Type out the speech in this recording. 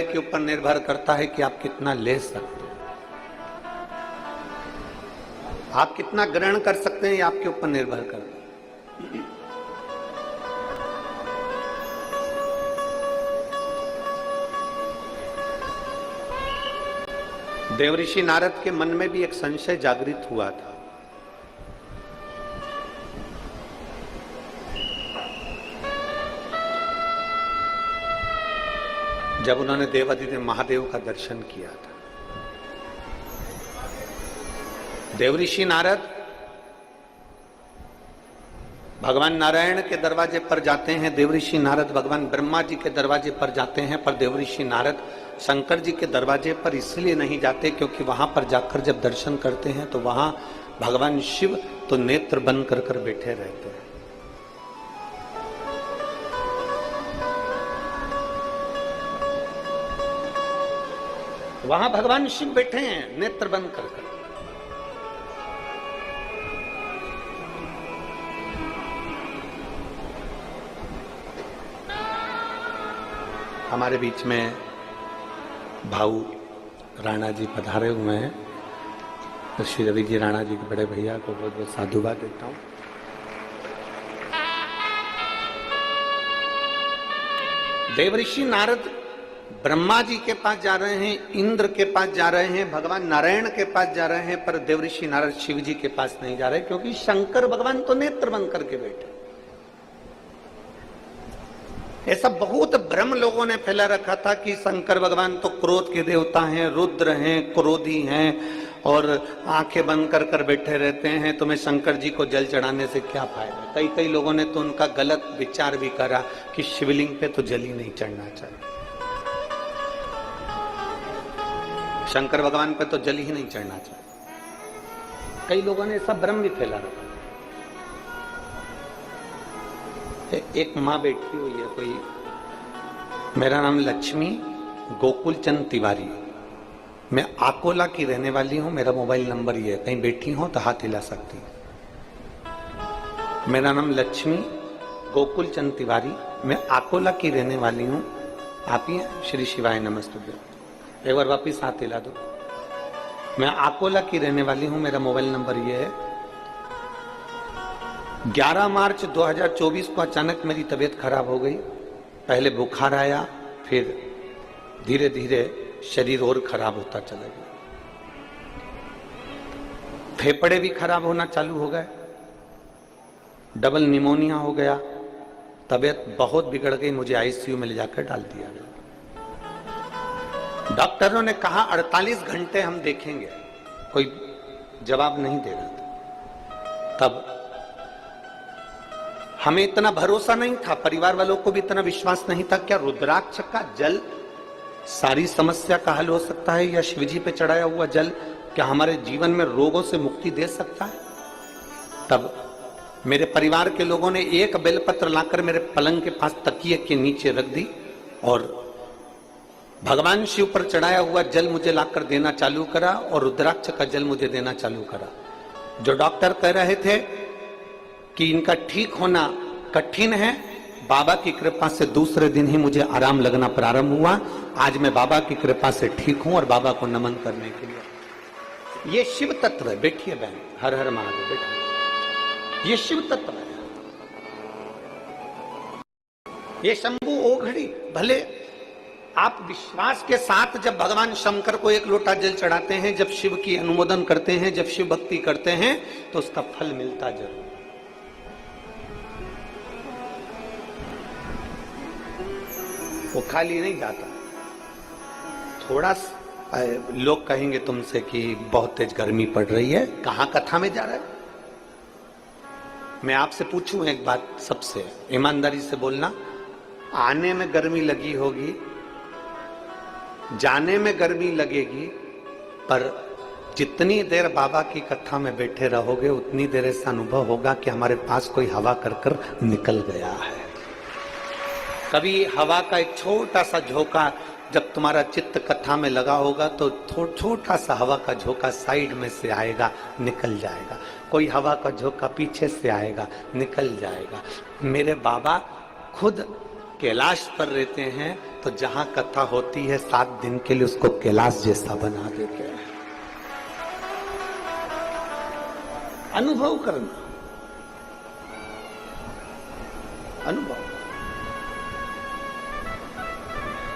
के ऊपर निर्भर करता है कि आप कितना ले सकते हैं, आप कितना ग्रहण कर सकते हैं, ये आपके ऊपर निर्भर करता है। देवऋषि नारद के मन में भी एक संशय जागृत हुआ था। जब उन्होंने देवादिदेव महादेव का दर्शन किया था, देवऋषि नारद भगवान नारायण के दरवाजे पर जाते हैं, देवऋषि नारद भगवान ब्रह्मा जी के दरवाजे पर जाते हैं, पर देवऋषि नारद शंकर जी के दरवाजे पर इसलिए नहीं जाते क्योंकि वहां पर जाकर जब दर्शन करते हैं तो वहां भगवान शिव तो नेत्र बंद कर कर बैठे रहते हैं। वहां भगवान शिव बैठे हैं नेत्र बंद कर कर। हमारे बीच में भाऊ राणा जी पधारे हुए हैं, तो श्री रवि जी राणा जी के बड़े भैया को बहुत बहुत साधुवाद देता हूं। देवऋषि नारद ब्रह्मा जी के पास जा रहे हैं, इंद्र के पास जा रहे हैं, भगवान नारायण के पास जा रहे हैं, पर देवऋषि नारद शिव जी के पास नहीं जा रहे क्योंकि शंकर भगवान तो नेत्र बंद करके बैठे। ऐसा बहुत भ्रम लोगों ने फैला रखा था कि शंकर भगवान तो क्रोध के देवता हैं, रुद्र हैं, क्रोधी हैं और आंखें बंद कर कर बैठे रहते हैं, तुम्हें शंकर जी को जल चढ़ाने से क्या फायदा। कई लोगों ने तो उनका गलत विचार भी करा कि शिवलिंग पे तो जल ही नहीं चढ़ना चाहिए, शंकर भगवान पे तो जल ही नहीं चढ़ना चाहिए। कई लोगों ने सब भ्रम भी फैला रखा। एक माँ बैठी हुई है कोई, मेरा नाम लक्ष्मी गोकुल चंद तिवारी, मैं आकोला की रहने वाली हूं, मेरा मोबाइल नंबर ये है, कहीं बैठी हो तो हाथ हिला सकती। मेरा नाम लक्ष्मी गोकुल चंद तिवारी, मैं आकोला की रहने वाली हूं, आप ही हैं? श्री शिवाय नमस्तुभ्यं। एक बार वापिस हाथ हिला दो। मैं आकोला की रहने वाली हूं, मेरा मोबाइल नंबर ये है। 11 मार्च 2024 को अचानक मेरी तबीयत खराब हो गई। पहले बुखार आया, फिर धीरे धीरे शरीर और खराब होता चला गया, फेफड़े भी खराब होना चालू हो गए, डबल निमोनिया हो गया, तबीयत बहुत बिगड़ गई, मुझे आईसीयू में ले जाकर डाल दिया गया। डॉक्टरों ने कहा 48 घंटे हम देखेंगे, कोई जवाब नहीं दे रहा था। तब हमें इतना भरोसा नहीं था, परिवार वालों को भी इतना विश्वास नहीं था, क्या रुद्राक्ष का जल सारी समस्या का हल हो सकता है, या शिवजी पे चढ़ाया हुआ जल क्या हमारे जीवन में रोगों से मुक्ति दे सकता है। तब मेरे परिवार के लोगों ने एक बेलपत्र लाकर मेरे पलंग के पास तकिए के नीचे रख दी और भगवान शिव पर चढ़ाया हुआ जल मुझे लाकर देना चालू करा और रुद्राक्ष का जल मुझे देना चालू करा। जो डॉक्टर कह रहे थे कि इनका ठीक होना कठिन है, बाबा की कृपा से दूसरे दिन ही मुझे आराम लगना प्रारंभ हुआ। आज मैं बाबा की कृपा से ठीक हूं और बाबा को नमन करने के लिए। ये शिव तत्व है। बैठिए बहन, हर हर महादेव, बैठिए। ये शिव तत्व है, ये शंभु ओघड़ी। भले आप विश्वास के साथ जब भगवान शंकर को एक लोटा जल चढ़ाते हैं, जब शिव की अनुमोदन करते हैं, जब शिव भक्ति करते हैं, तो उसका फल मिलता जरूर। वो खाली नहीं जाता। थोड़ा लोग कहेंगे तुमसे कि बहुत तेज गर्मी पड़ रही है, कहां कथा में जा रहा है। मैं आपसे पूछूं एक बात, सबसे ईमानदारी से बोलना, आने में गर्मी लगी होगी, जाने में गर्मी लगेगी, पर जितनी देर बाबा की कथा में बैठे रहोगे उतनी देर ऐसा अनुभव होगा कि हमारे पास कोई हवा कर कर निकल गया है। कभी हवा का एक छोटा सा झोंका जब तुम्हारा चित्त कथा में लगा होगा तो छोटा सा हवा का झोंका साइड में से आएगा, निकल जाएगा। कोई हवा का झोंका पीछे से आएगा, निकल जाएगा। मेरे बाबा खुद कैलाश पर रहते हैं तो जहां कथा होती है 7 दिन के लिए उसको कैलाश जैसा बना देते हैं। अनुभव करना, अनुभव।